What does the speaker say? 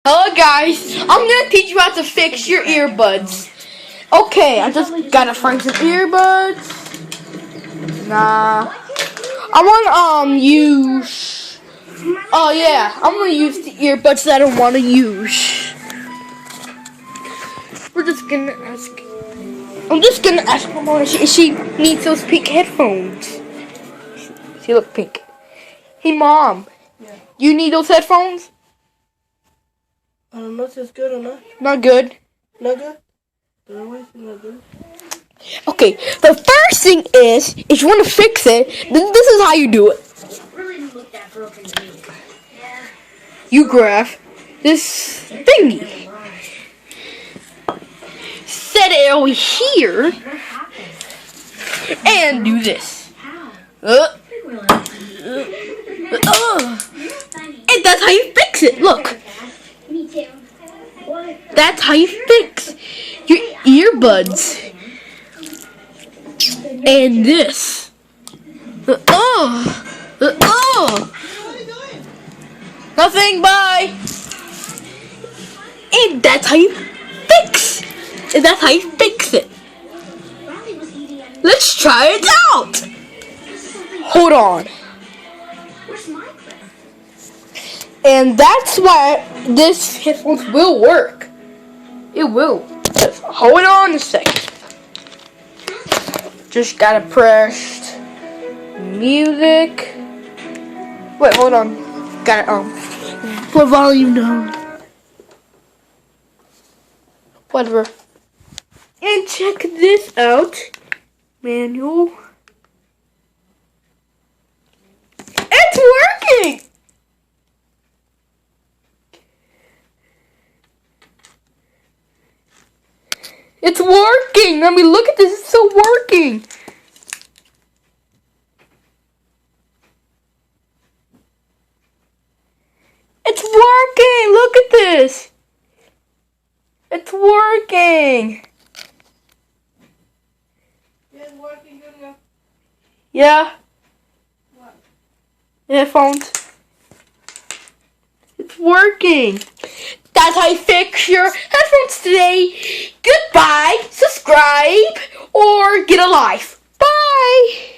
Hello guys, I'm gonna teach you how to fix your earbuds. Okay, I just gotta find some earbuds. Nah, I wanna use. Oh yeah, I'm gonna use the earbuds that I wanna use. We're just gonna ask. I'm just gonna ask my mom if she needs those pink headphones. She look pink. Hey mom, you need those headphones? I don't know if it's good or not. Not good. Not good? Not good. Okay, the first thing is, if you want to fix it, this is how you do it. Really didn't look that broken to me. Yeah. You grab this thingy, set it over here, What happened? and do this. How? And that's how you fix it. Look, Me too. What? that's how you fix your earbuds. And this. Nothing, bye. And that's how you fix. And that's how you fix it. Riley was eating at Let's try it out. Hold on. Where's my clip? And that's why this headphones will work. It will. Just hold on a second. Just gotta press music. Wait, hold on. Gotta put volume down. Whatever. And check this out. Manual. It's working! It's working! I mean, look at this. It's still working. It's working! Look at this! It's working! Yeah, it's working good enough. Yeah? What? Headphones. It's working. That's how you fix your headphones today. Goodbye, subscribe, or get a life. Bye!